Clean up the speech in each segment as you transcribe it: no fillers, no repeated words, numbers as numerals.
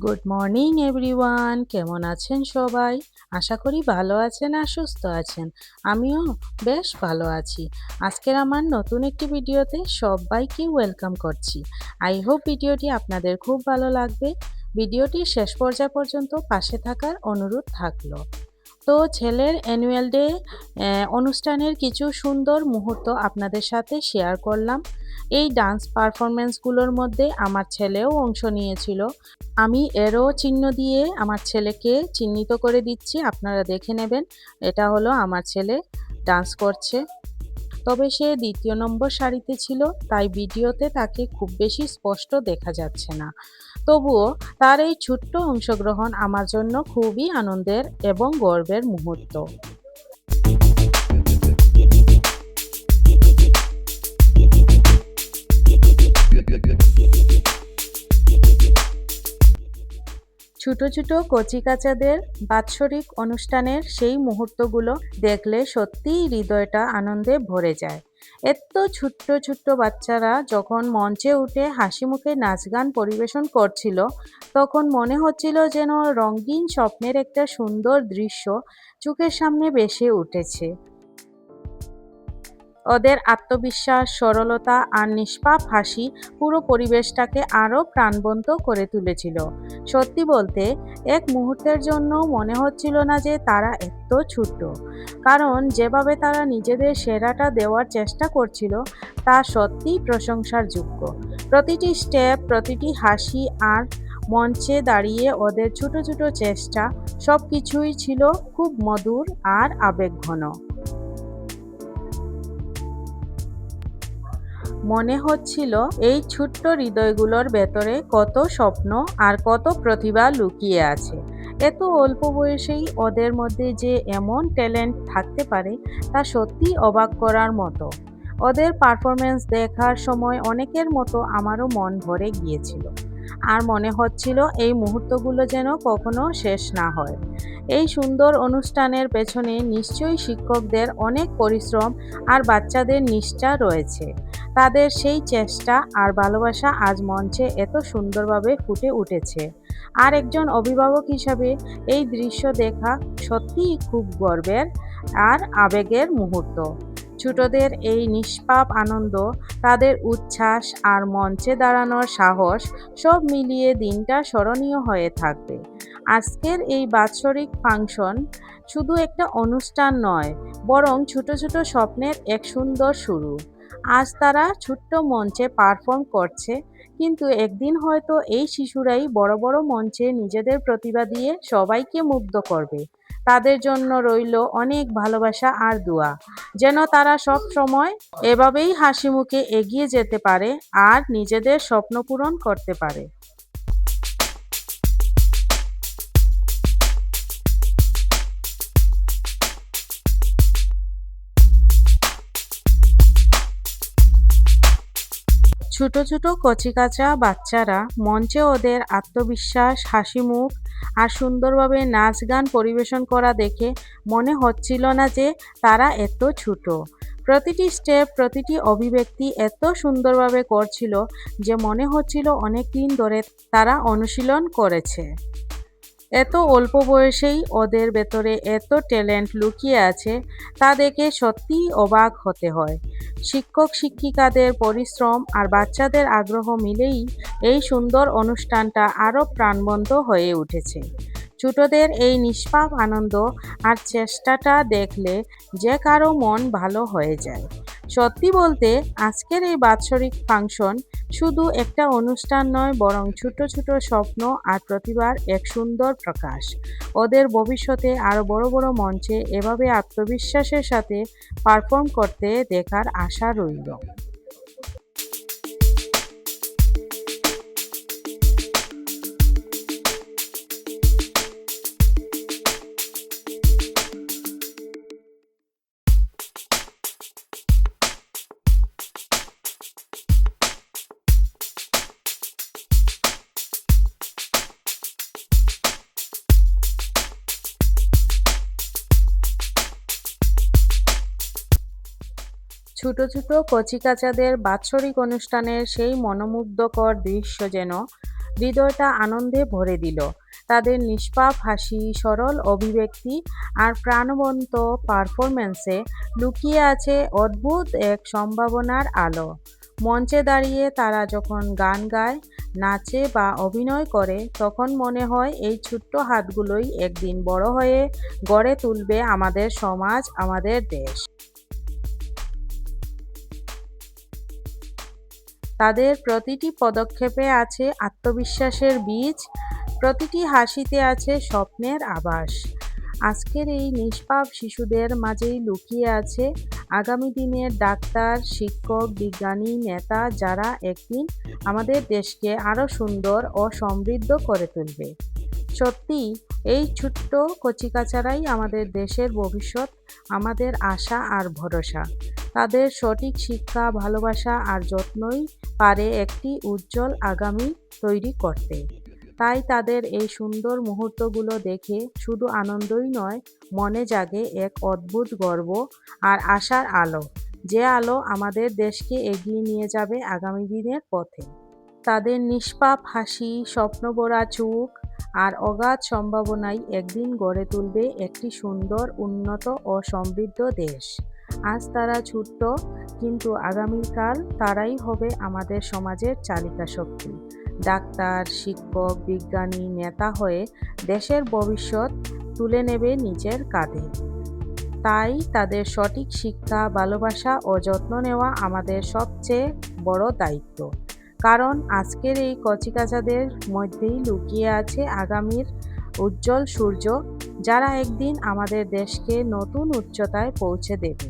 Good morning everyone, কেমন আছেন সবাই? আশা করি ভালো আছেন আর সুস্থ আছেন। আমিও বেশ ভালো আছি। আজকের আমার নতুন একটি ভিডিওতে সবাইকে ওয়েলকাম করছি। আই হোপ ভিডিওটি আপনাদের খুব ভালো লাগবে। ভিডিওটির শেষ পর্যায় পর্যন্ত পাশে থাকার অনুরোধ থাকলো। তো ছেলের অ্যানুয়াল ডে অনুষ্ঠানের কিছু সুন্দর মুহূর্ত আপনাদের সাথে শেয়ার করলাম। এই ডান্স পারফরম্যান্সগুলোর মধ্যে আমার ছেলেও অংশ নিয়েছিল। আমি এরো চিহ্ন দিয়ে আমার ছেলেকে চিহ্নিত করে দিচ্ছি, আপনারা দেখে নেবেন। এটা হলো আমার ছেলে ডান্স করছে। তবে সে ২য় নম্বর সারিতে ছিল, তাই ভিডিওতে তাকে খুব বেশি স্পষ্ট দেখা যাচ্ছে না। তবুও তার এই ছোট্ট অংশগ্রহণ আমার জন্য খুবই আনন্দের এবং গর্বের মুহূর্ত। ছোট ছোট কচিকাঁচাদের বাৎসরিক অনুষ্ঠানের সেই মুহূর্তগুলো দেখলে সত্যিই হৃদয়টা আনন্দে ভরে যায়। এত ছোট্ট ছোট্ট বাচ্চারা যখন মঞ্চে উঠে হাসি মুখে নাচ গান পরিবেশন করছিল, তখন মনে হচ্ছিল যেন রঙিন স্বপ্নের একটা সুন্দর দৃশ্য চোখের সামনে ভেসে উঠেছে। ওদের আত্মবিশ্বাস, সরলতা আর নিষ্পাপ হাসি পুরো পরিবেশটাকে আরও প্রাণবন্ত করে তুলেছিল। সত্যি বলতে এক মুহূর্তের জন্য মনে হচ্ছিল না যে তারা এত ছোট, কারণ যেভাবে তারা নিজেদের সেরাটা দেওয়ার চেষ্টা করছিল তা সত্যিই প্রশংসার যোগ্য। প্রতিটি স্টেপ, প্রতিটি হাসি আর মঞ্চে দাঁড়িয়ে ওদের ছোট ছোট চেষ্টা, সব কিছুই ছিল খুব মধুর আর আবেগঘন। মনে হচ্ছিল এই ছোট্ট হৃদয়গুলোর ভেতরে কত স্বপ্ন আর কত প্রতিভা লুকিয়ে আছে। এত অল্প বয়সেই ওদের মধ্যে যে এমন ট্যালেন্ট থাকতে পারে তা সত্যি অবাক করার মতো। ওদের পারফরমেন্স দেখার সময় অনেকের মতো আমারও মন ভরে গিয়েছিল, আর মনে হচ্ছিল এই মুহূর্তগুলো যেন কখনো শেষ না হয়। এই সুন্দর অনুষ্ঠানের পেছনে নিশ্চয়ই শিক্ষকদের অনেক পরিশ্রম আর বাচ্চাদের নিষ্ঠা রয়েছে। তাদের সেই চেষ্টা আর ভালোবাসা আজ মঞ্চে এত সুন্দরভাবে ফুটে উঠেছে। আর একজন অভিভাবক হিসাবে এই দৃশ্য দেখা সত্যিই খুব গর্বের আর আবেগের মুহূর্ত। ছোটদের এই নিষ্পাপ আনন্দ, তাদের উচ্ছ্বাস আর মঞ্চে দাঁড়ানোর সাহস, সব মিলিয়ে দিনটা স্মরণীয় হয়ে থাকবে। আজকের এই বাৎসরিক ফাংশন শুধু একটা অনুষ্ঠান নয়, বরং ছোট ছোট স্বপ্নের এক সুন্দর শুরু। আজ তারা ছোট্ট মঞ্চে পারফর্ম করছে, কিন্তু একদিন হয়তো এই শিশুরাই বড় বড় মঞ্চে নিজেদের প্রতিভা দিয়ে সবাইকে মুগ্ধ করবে। তাদের জন্য রইল অনেক ভালোবাসা আর দোয়া, যেন তারা সব সময় এভাবেই হাসি মুখে এগিয়ে যেতে পারে আর নিজেদের স্বপ্ন পূরণ করতে পারে। ছোট ছোট কচিকাঁচা বাচ্চারা মঞ্চে ওদের আত্মবিশ্বাস, হাসিমুখ আর সুন্দরভাবে নাচ গান পরিবেশন করা দেখে মনে হচ্ছিল না যে তারা এত ছোট। প্রতিটি স্টেপ, প্রতিটি অভিব্যক্তি এত সুন্দরভাবে করছিল যে মনে হচ্ছিল অনেক দিন ধরে তারা অনুশীলন করেছে। এত অল্প বয়সেই ওদের ভেতরে এত ট্যালেন্ট লুকিয়ে আছে, তা দেখে সত্যিই অবাক হতে হয়। শিক্ষক শিক্ষিকাদের পরিশ্রম আর বাচ্চাদের আগ্রহ মিলেই এই সুন্দর অনুষ্ঠানটা আরও প্রাণবন্ত হয়ে উঠেছে। ছোটদের এই নিষ্পাপ আনন্দ আর চেষ্টাটা দেখলে যে কারো মন ভালো হয়ে যায়। সত্যি বলতে আজকের এই বাৎসরিক ফাংশন শুধু একটা অনুষ্ঠান নয়, বরং ছোট ছোট স্বপ্ন আর প্রতিভার এক সুন্দর প্রকাশ। ওদের ভবিষ্যতে আরও বড় বড় মঞ্চে এভাবে আত্মবিশ্বাসের সাথে পারফর্ম করতে দেখার আশা রইল। ছোট ছোট কচিকাঁচাদের বাৎসরিক অনুষ্ঠানের সেই মনোমুগ্ধকর দৃশ্য যেন হৃদয়টা আনন্দে ভরে দিল। তাদের নিষ্পাপ হাসি, সরল অভিব্যক্তি আর প্রাণবন্ত পারফরম্যান্সে লুকিয়ে আছে অদ্ভুত এক সম্ভাবনার আলো। মঞ্চে দাঁড়িয়ে তারা যখন গান গায়, নাচে বা অভিনয় করে, তখন মনে হয় এই ছোট্ট হাতগুলোই একদিন বড় হয়ে গড়ে তুলবে আমাদের সমাজ, আমাদের দেশ। তাদের প্রতিটি পদক্ষেপে আছে আত্মবিশ্বাসের বীজ, প্রতিটি হাসিতে আছে স্বপ্নের আভাস। আজকের এই নিষ্পাপ শিশুদের মাঝেই লুকিয়ে আছে আগামী দিনের ডাক্তার, শিক্ষক, বিজ্ঞানী, নেতা, যারা একদিন আমাদের দেশকে আরও সুন্দর ও সমৃদ্ধ করে তুলবে। সত্যি, এই ছোট্ট কচিকাঁচারাই আমাদের দেশের ভবিষ্যৎ, আমাদের আশা আর ভরসা। তাদের সঠিক শিক্ষা, ভালোবাসা আর যত্নই পারে একটি উজ্জ্বল আগামী তৈরি করতে। তাই তাদের এই সুন্দর মুহূর্তগুলো দেখে শুধু আনন্দই নয়, মনে জাগে এক অদ্ভুত গর্ব আর আশার আলো, যে আলো আমাদের দেশকে এগিয়ে নিয়ে যাবে আগামী দিনের পথে। তাদের নিষ্পাপ হাসি, স্বপ্নভরা চোখ আর অগাধ সম্ভাবনাই একদিন গড়ে তুলবে একটি সুন্দর, উন্নত ও সমৃদ্ধ দেশ। আজ তারা ছোট্ট, কিন্তু আগামীকাল তারাই হবে আমাদের সমাজের চালিকা শক্তি। ডাক্তার, শিক্ষক, বিজ্ঞানী, নেতা হয়ে দেশের ভবিষ্যৎ তুলে নেবে নিজের কাঁধে। তাই তাদের সঠিক শিক্ষা, ভালোবাসা ও যত্ন নেওয়া আমাদের সবচেয়ে বড় দায়িত্ব। কারণ আজকের এই কচিকাঁচাদের মধ্যেই লুকিয়ে আছে আগামীর উজ্জ্বল সূর্য, যারা একদিন আমাদের দেশকে নতুন উচ্চতায় পৌঁছে দেবে।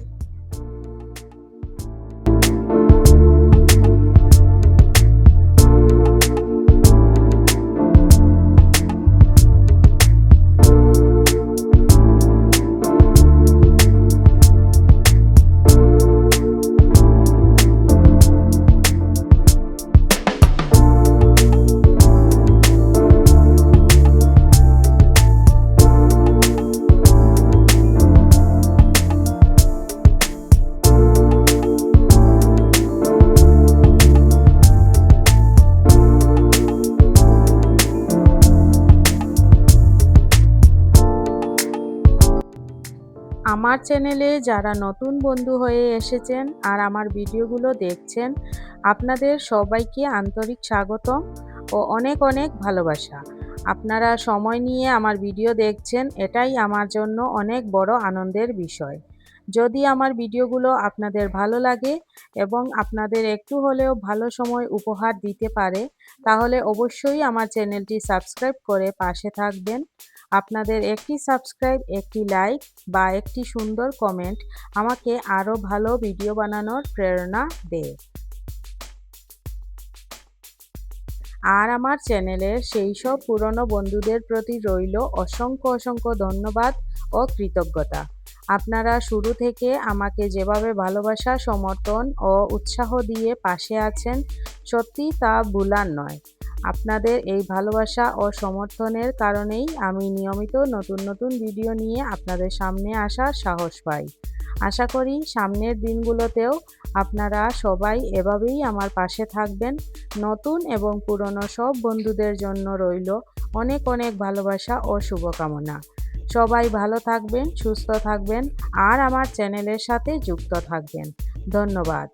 আমার চ্যানেলে যারা নতুন বন্ধু হয়ে এসেছেন আর আমার ভিডিওগুলো দেখছেন, আপনাদের সবাইকে আন্তরিক স্বাগতম ও অনেক অনেক ভালোবাসা। আপনারা সময় নিয়ে আমার ভিডিও দেখছেন, এটাই আমার জন্য অনেক বড় আনন্দের বিষয়। যদি আমার ভিডিওগুলো আপনাদের ভালো লাগে এবং আপনাদের একটু হলেও ভালো সময় উপহার দিতে পারে, তাহলে অবশ্যই আমার চ্যানেলটি সাবস্ক্রাইব করে পাশে থাকবেন। আপনাদের একটি সাবস্ক্রাইব, একটি লাইক বা একটি সুন্দর কমেন্ট আমাকে আরও ভালো ভিডিও বানানোর প্রেরণা দেয়। আর আমার চ্যানেলের সেই সব পুরনো বন্ধুদের প্রতি রইল অসংখ্য অসংখ্য ধন্যবাদ ও কৃতজ্ঞতা। আপনারা শুরু থেকে আমাকে যেভাবে ভালোবাসা, সমর্থন ও উৎসাহ দিয়ে পাশে আছেন, সত্যি তা ভুলার নয়। আপনাদের এই ভালোবাসা ও সমর্থনের কারণেই আমি নিয়মিত নতুন নতুন ভিডিও নিয়ে আপনাদের সামনে আসার সাহস পাই। আশা করি সামনের দিনগুলোতেও আপনারা সবাই এভাবেই আমার পাশে থাকবেন। নতুন এবং পুরনো সব বন্ধুদের জন্য রইল অনেক অনেক ভালোবাসা ও শুভকামনা। সবাই ভালো থাকবেন, সুস্থ থাকবেন আর আমার চ্যানেলের সাথে যুক্ত থাকবেন। ধন্যবাদ।